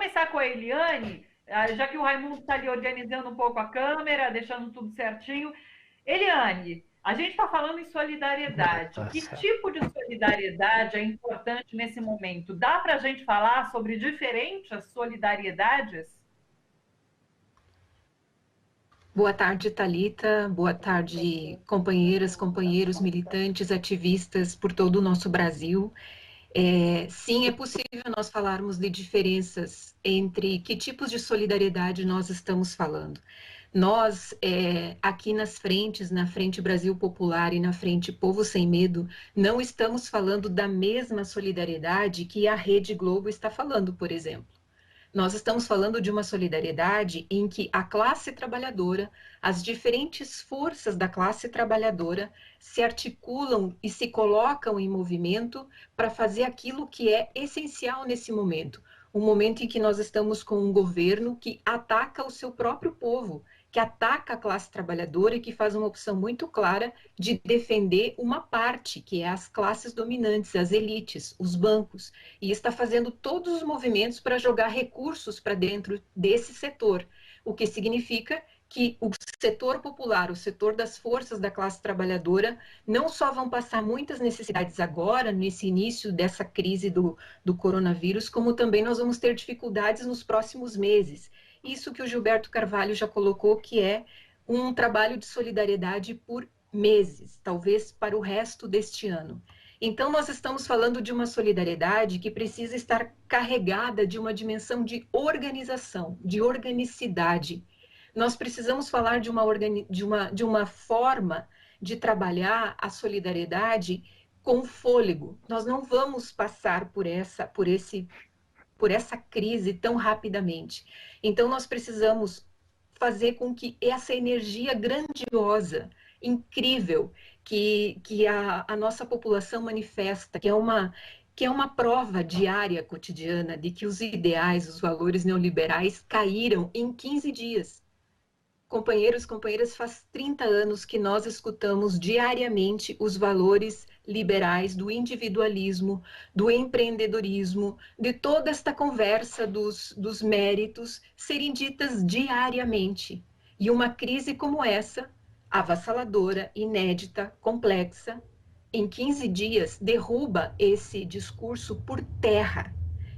começar com a Eliane, já que o Raimundo está ali organizando um pouco a câmera, deixando tudo certinho. Eliane, a gente está falando em solidariedade. Tá Que certo. tipo de solidariedade é importante nesse momento? Dá para a gente falar sobre diferentes solidariedades? Boa tarde, Thalita. Boa tarde, companheiras, companheiros, militantes, ativistas por todo o nosso Brasil. Sim, é possível nós falarmos de diferenças entre que tipos de solidariedade nós estamos falando. Nós, aqui nas frentes, na Frente Brasil Popular e na Frente Povo Sem Medo, não estamos falando da mesma solidariedade que a Rede Globo está falando, por exemplo. Nós estamos falando de uma solidariedade em que a classe trabalhadora, as diferentes forças da classe trabalhadora se articulam e se colocam em movimento para fazer aquilo que é essencial nesse momento. Um momento em que nós estamos com um governo que ataca o seu próprio povo, que ataca a classe trabalhadora e que faz uma opção muito clara de defender uma parte, que é as classes dominantes, as elites, os bancos, e está fazendo todos os movimentos para jogar recursos para dentro desse setor, o que significa que o setor popular, o setor das forças da classe trabalhadora, não só vão passar muitas necessidades agora, nesse início dessa crise do coronavírus, como também nós vamos ter dificuldades nos próximos meses. Isso que o Gilberto Carvalho já colocou, que é um trabalho de solidariedade por meses, talvez para o resto deste ano. Então, nós estamos falando de uma solidariedade que precisa estar carregada de uma dimensão de organização, de organicidade. Nós precisamos falar de uma forma de trabalhar a solidariedade com fôlego. Nós não vamos passar por essa crise tão rapidamente. Então, nós precisamos fazer com que essa energia grandiosa, incrível, que a nossa população manifesta, que é uma prova diária, cotidiana, de que os ideais, os valores neoliberais caíram em 15 dias. Companheiros, companheiras, faz 30 anos que nós escutamos diariamente os valores liberais do individualismo, do empreendedorismo, de toda esta conversa dos méritos serem ditas diariamente. E uma crise como essa, avassaladora, inédita, complexa, em 15 dias derruba esse discurso por terra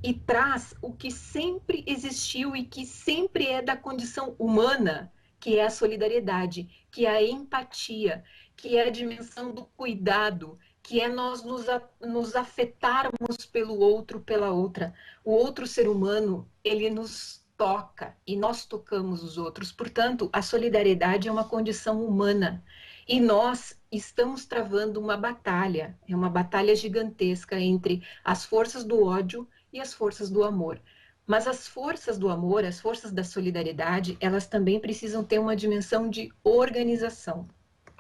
e traz o que sempre existiu e que sempre é da condição humana, que é a solidariedade, que é a empatia, que é a dimensão do cuidado, que é nós nos afetarmos pelo outro, pela outra. O outro ser humano, ele nos toca e nós tocamos os outros. Portanto, a solidariedade é uma condição humana. E nós estamos travando uma batalha, é uma batalha gigantesca entre as forças do ódio e as forças do amor. Mas as forças do amor, as forças da solidariedade, elas também precisam ter uma dimensão de organização.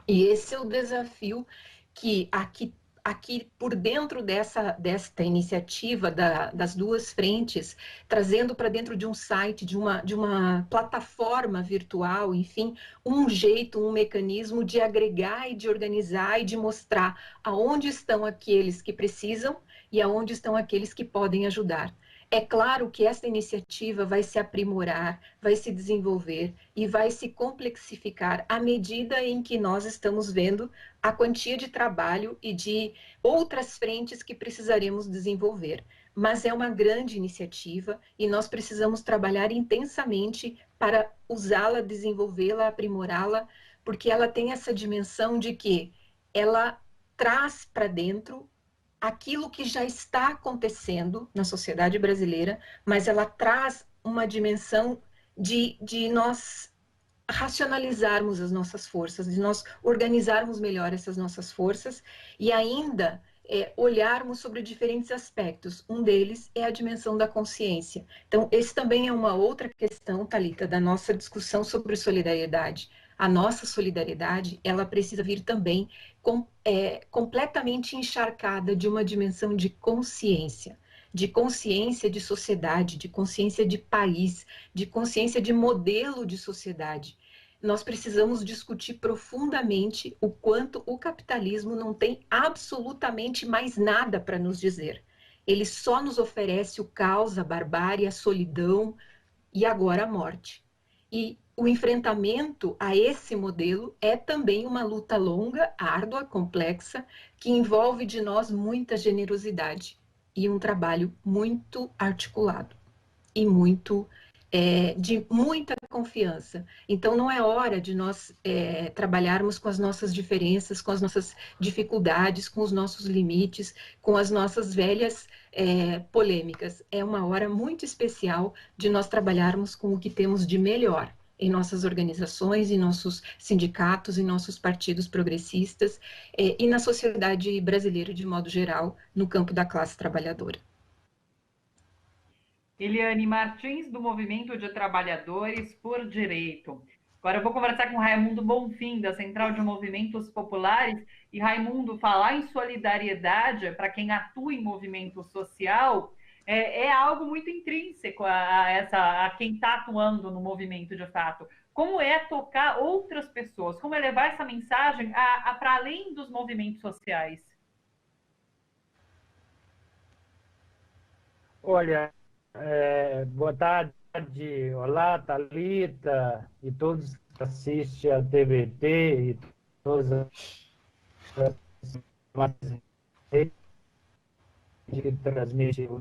E esse é o desafio que aqui por dentro desta iniciativa das duas frentes, trazendo para dentro de um site, de uma plataforma virtual, enfim, um jeito, um mecanismo de agregar e de organizar e de mostrar aonde estão aqueles que precisam e aonde estão aqueles que podem ajudar. É claro que essa iniciativa vai se aprimorar, vai se desenvolver e vai se complexificar à medida em que nós estamos vendo a quantia de trabalho e de outras frentes que precisaremos desenvolver. Mas é uma grande iniciativa e nós precisamos trabalhar intensamente para usá-la, desenvolvê-la, aprimorá-la, porque ela tem essa dimensão de que ela traz para dentro aquilo que já está acontecendo na sociedade brasileira, mas ela traz uma dimensão de nós racionalizarmos as nossas forças, de nós organizarmos melhor essas nossas forças e ainda olharmos sobre diferentes aspectos. Um deles é a dimensão da consciência. Então, esse também é uma outra questão, Thalita, da nossa discussão sobre solidariedade. A nossa solidariedade, ela precisa vir também completamente encharcada de uma dimensão de consciência de sociedade, de consciência de país, de consciência de modelo de sociedade. Nós precisamos discutir profundamente o quanto o capitalismo não tem absolutamente mais nada para nos dizer. Ele só nos oferece o caos, a barbárie, a solidão e agora a morte. E o enfrentamento a esse modelo é também uma luta longa, árdua, complexa, que envolve de nós muita generosidade e um trabalho muito articulado e muito de muita confiança. Então, não é hora de nós trabalharmos com as nossas diferenças, com as nossas dificuldades, com os nossos limites, com as nossas velhas polêmicas. É uma hora muito especial de nós trabalharmos com o que temos de melhor em nossas organizações, em nossos sindicatos, em nossos partidos progressistas e na sociedade brasileira de modo geral, no campo da classe trabalhadora. Eliane Martins, do Movimento de Trabalhadores por Direito. Agora eu vou conversar com Raimundo Bonfim, da Central de Movimentos Populares. E, Raimundo, falar em solidariedade para quem atua em movimento social é algo muito intrínseco a quem está atuando no movimento de fato. Como é tocar outras pessoas? Como é levar essa mensagem para além dos movimentos sociais? Olha, boa tarde, olá, Thalita, e todos que assistem a TVT e todas as que transmite o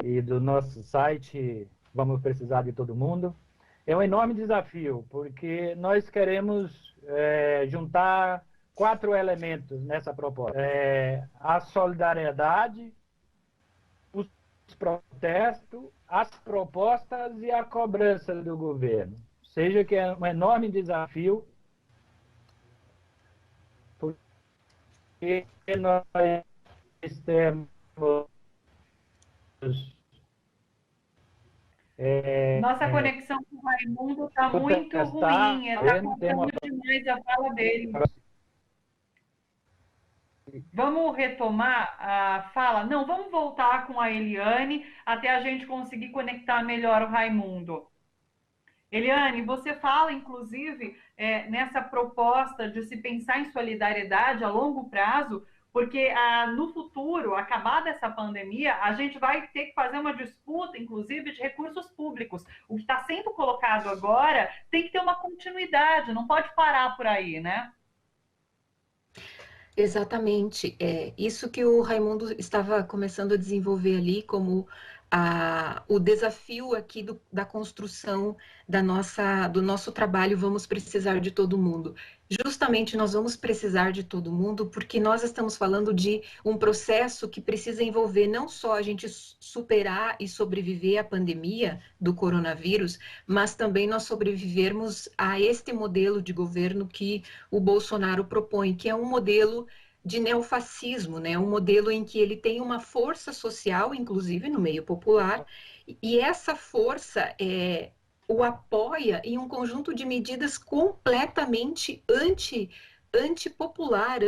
e do nosso site, vamos precisar de todo mundo. É um enorme desafio, porque nós queremos juntar 4 elementos nessa proposta. A solidariedade, os protestos, as propostas e a cobrança do governo. Seja que é um enorme desafio, porque nós temos nossa conexão com o Raimundo está muito ruim, está cortando demais a fala dele. Vamos retomar a fala? Não, vamos voltar com a Eliane até a gente conseguir conectar melhor o Raimundo. Eliane, você fala, inclusive, nessa proposta de se pensar em solidariedade a longo prazo, porque no futuro, acabada essa pandemia, a gente vai ter que fazer uma disputa, inclusive, de recursos públicos. O que está sendo colocado agora tem que ter uma continuidade, não pode parar por aí, né? Exatamente. Isso que o Raimundo estava começando a desenvolver ali como o desafio aqui da construção do nosso trabalho, vamos precisar de todo mundo. Justamente nós vamos precisar de todo mundo porque nós estamos falando de um processo que precisa envolver não só a gente superar e sobreviver à pandemia do coronavírus, mas também nós sobrevivermos a este modelo de governo que o Bolsonaro propõe, que é um modelo de neofascismo, né? Um modelo em que ele tem uma força social, inclusive no meio popular, e essa força o apoia em um conjunto de medidas completamente antipopular,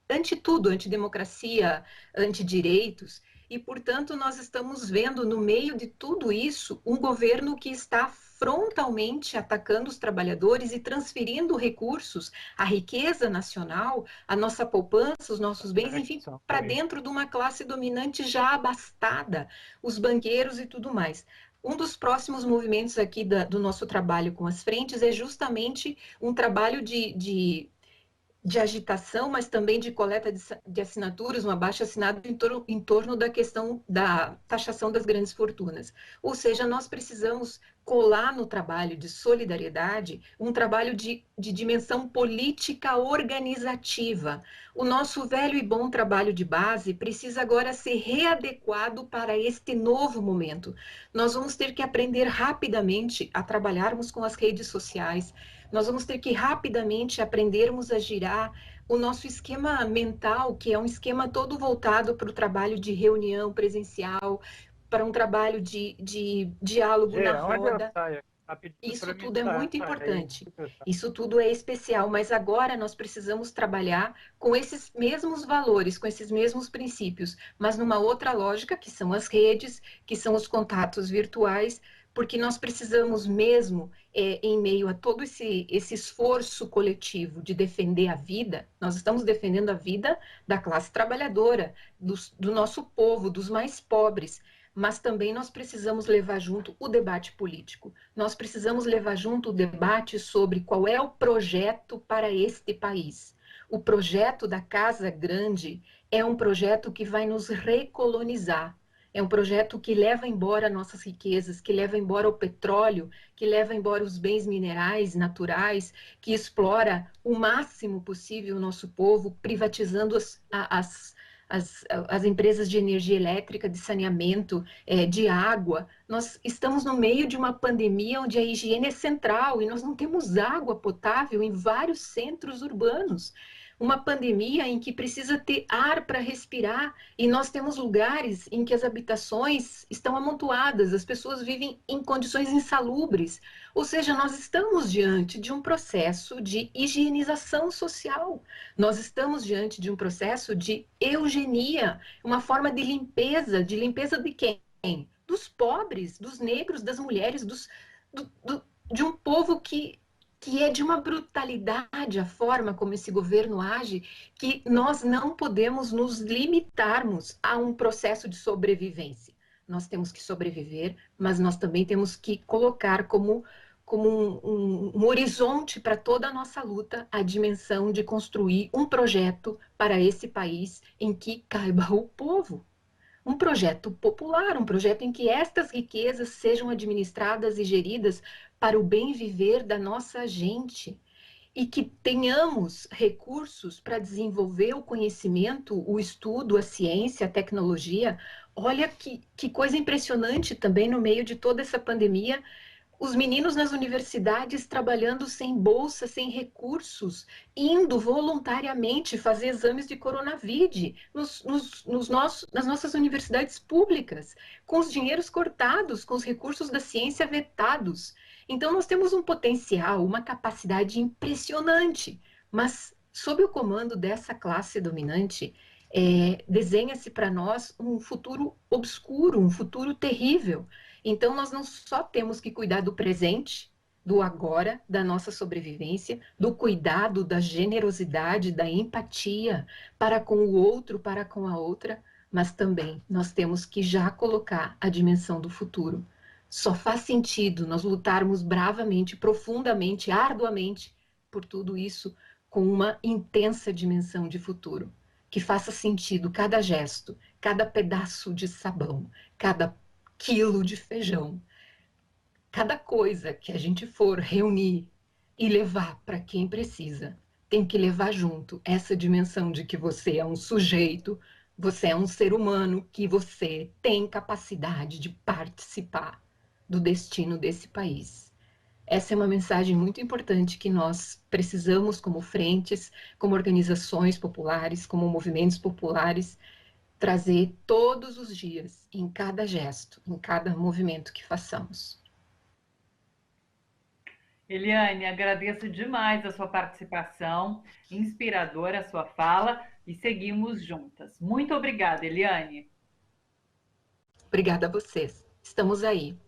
anti-tudo, antidemocracia, antidireitos. E, portanto, nós estamos vendo, no meio de tudo isso, um governo que está frontalmente atacando os trabalhadores e transferindo recursos, a riqueza nacional, a nossa poupança, os nossos bens, enfim, para dentro de uma classe dominante já abastada, os banqueiros e tudo mais. Um dos próximos movimentos aqui do nosso trabalho com as frentes é justamente um trabalho de agitação, mas também de coleta de assinaturas, um abaixo-assinado em torno da questão da taxação das grandes fortunas. Ou seja, nós precisamos colar no trabalho de solidariedade um trabalho de dimensão política organizativa. O nosso velho e bom trabalho de base precisa agora ser readequado para este novo momento. Nós vamos ter que aprender rapidamente a trabalharmos com as redes sociais. Nós vamos ter que rapidamente aprendermos a girar o nosso esquema mental, que é um esquema todo voltado para o trabalho de reunião presencial, para um trabalho de diálogo na roda. Isso tudo é muito importante, isso tudo é especial, mas agora nós precisamos trabalhar com esses mesmos valores, com esses mesmos princípios, mas numa outra lógica, que são as redes, que são os contatos virtuais, porque nós precisamos mesmo, em meio a todo esse esforço coletivo de defender a vida, nós estamos defendendo a vida da classe trabalhadora, do nosso povo, dos mais pobres, mas também nós precisamos levar junto o debate político. Nós precisamos levar junto o debate sobre qual é o projeto para este país. O projeto da Casa Grande é um projeto que vai nos recolonizar. É um projeto que leva embora nossas riquezas, que leva embora o petróleo, que leva embora os bens minerais naturais, que explora o máximo possível o nosso povo, privatizando as empresas de energia elétrica, de saneamento, de água. Nós estamos no meio de uma pandemia onde a higiene é central e nós não temos água potável em vários centros urbanos. Uma pandemia em que precisa ter ar para respirar e nós temos lugares em que as habitações estão amontoadas, as pessoas vivem em condições insalubres. Ou seja, nós estamos diante de um processo de higienização social. Nós estamos diante de um processo de eugenia, uma forma de limpeza de quem? Dos pobres, dos negros, das mulheres, de um povo que é de uma brutalidade a forma como esse governo age, que nós não podemos nos limitarmos a um processo de sobrevivência. Nós temos que sobreviver, mas nós também temos que colocar como um horizonte para toda a nossa luta a dimensão de construir um projeto para esse país em que caiba o povo. Um projeto popular, um projeto em que estas riquezas sejam administradas e geridas para o bem viver da nossa gente e que tenhamos recursos para desenvolver o conhecimento, o estudo, a ciência, a tecnologia. Olha que coisa impressionante também no meio de toda essa pandemia, os meninos nas universidades trabalhando sem bolsa, sem recursos, indo voluntariamente fazer exames de coronavírus nas nossas universidades públicas, com os dinheiros cortados, com os recursos da ciência vetados. Então, nós temos um potencial, uma capacidade impressionante, mas sob o comando dessa classe dominante, desenha-se para nós um futuro obscuro, um futuro terrível. Então, nós não só temos que cuidar do presente, do agora, da nossa sobrevivência, do cuidado, da generosidade, da empatia para com o outro, para com a outra, mas também nós temos que já colocar a dimensão do futuro. Só faz sentido nós lutarmos bravamente, profundamente, arduamente por tudo isso com uma intensa dimensão de futuro, que faça sentido cada gesto, cada pedaço de sabão, cada quilo de feijão, cada coisa que a gente for reunir e levar para quem precisa, tem que levar junto essa dimensão de que você é um sujeito, você é um ser humano, que você tem capacidade de participar do destino desse país. Essa é uma mensagem muito importante que nós precisamos, como frentes, como organizações populares, como movimentos populares, trazer todos os dias, em cada gesto, em cada movimento que façamos. Eliane, agradeço demais a sua participação, inspiradora a sua fala, e seguimos juntas. Muito obrigada, Eliane. Obrigada a vocês. Estamos aí.